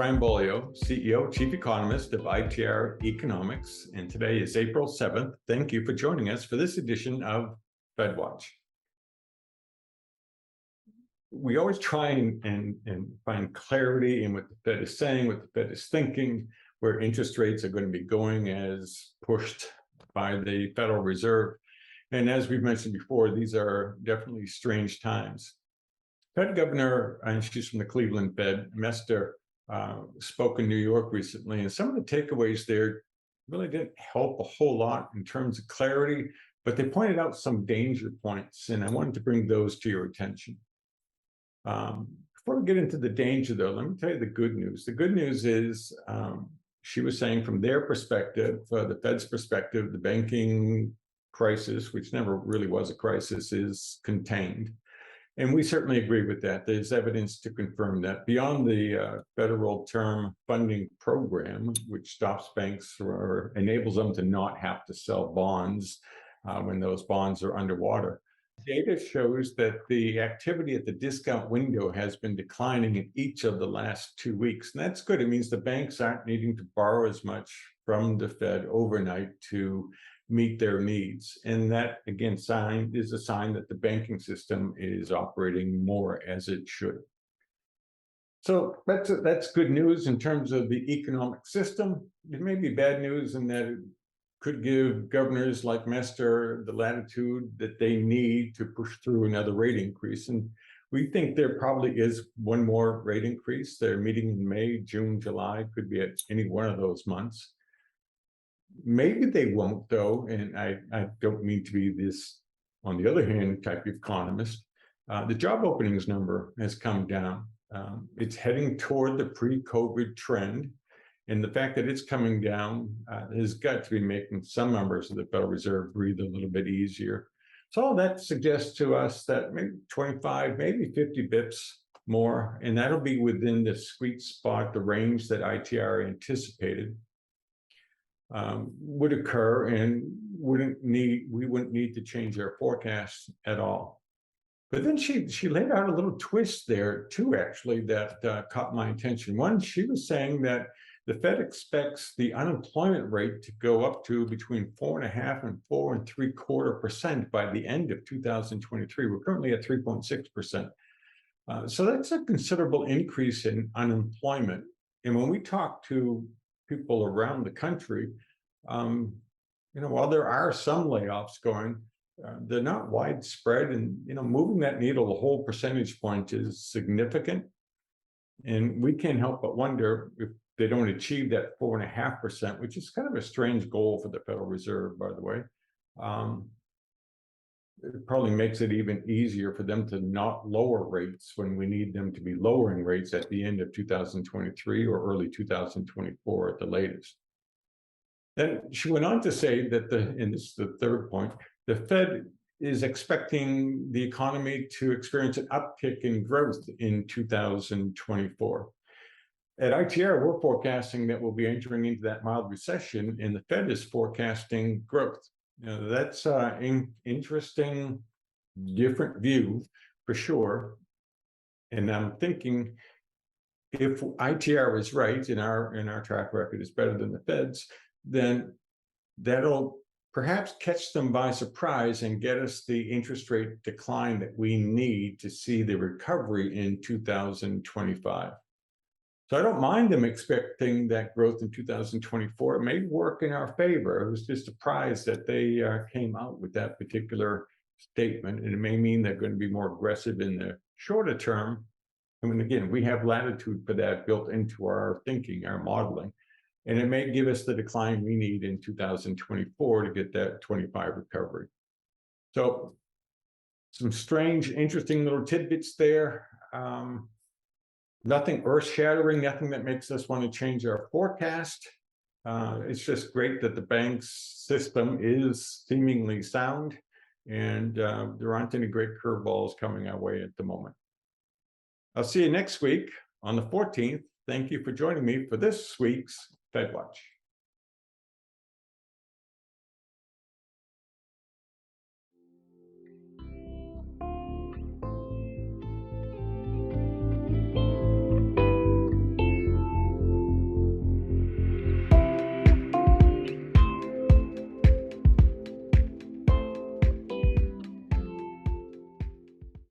I'm Beaulieu, CEO, Chief Economist of ITR Economics, and today is April 7th. Thank you for joining us for this edition of FedWatch. We always try and find clarity in what the Fed is saying, what the Fed is thinking, where interest rates are going to be going as pushed by the Federal Reserve. And as we've mentioned before, these are definitely strange times. Fed Governor, and she's from the Cleveland Fed, Mester, spoke in New York recently, and some of the takeaways there really didn't help a whole lot in terms of clarity, but they pointed out some danger points, and I wanted to bring those to your attention. Before we get into the danger, though, let me tell you the good news. The good news is she was saying from their perspective, the Fed's perspective, the banking crisis, which never really was a crisis, is contained. And we certainly agree with that. There's evidence to confirm that. Beyond the federal term funding program, which stops banks or enables them to not have to sell bonds when those bonds are underwater, data shows that the activity at the discount window has been declining in each of the last 2 weeks. And that's good. It means the banks aren't needing to borrow as much from the Fed overnight to meet their needs. And that, again, is a sign that the banking system is operating more as it should. So that's good news in terms of the economic system. It may be bad news in that it could give governors like Mester the latitude that they need to push through another rate increase. And we think there probably is one more rate increase. They're meeting in May, June, July, could be at any one of those months. Maybe they won't, though, and I don't mean to be this, on the other hand, type of economist. The job openings number has come down. It's heading toward the pre-COVID trend, and the fact that it's coming down has got to be making some members of the Federal Reserve breathe a little bit easier. So all that suggests to us that maybe 25, maybe 50 bips more, and that'll be within the sweet spot, the range that ITR anticipated. Would occur, and we wouldn't need to change our forecast at all. But then she laid out a little twist there too, actually, that caught my attention. One, she was saying that the Fed expects the unemployment rate to go up to between 4.5% and 4.75% by the end of 2023. We're currently at 3.6%. So that's a considerable increase in unemployment. And when we talk to people around the country, while there are some layoffs going, they're not widespread, and moving that needle a whole percentage point is significant. And we can't help but wonder if they don't achieve that 4.5%, which is kind of a strange goal for the Federal Reserve, by the way. It probably makes it even easier for them to not lower rates when we need them to be lowering rates at the end of 2023 or early 2024 at the latest. Then she went on to say that and this is the third point, the Fed is expecting the economy to experience an uptick in growth in 2024. At ITR, we're forecasting that we'll be entering into that mild recession, and the Fed is forecasting growth. That's an interesting, different view for sure. And I'm thinking, if ITR is right and our track record is better than the Fed's, then that'll perhaps catch them by surprise and get us the interest rate decline that we need to see the recovery in 2025. So I don't mind them expecting that growth in 2024. It may work in our favor. I was just surprised that they came out with that particular statement, and it may mean they're going to be more aggressive in the shorter term. I mean, again, we have latitude for that built into our thinking, our modeling, and it may give us the decline we need in 2024 to get that 25 recovery. So some strange, interesting little tidbits there. Nothing earth-shattering, nothing that makes us want to change our forecast. It's just great that the bank's system is seemingly sound, and there aren't any great curveballs coming our way at the moment. I'll see you next week on the 14th. Thank you for joining me for this week's FedWatch.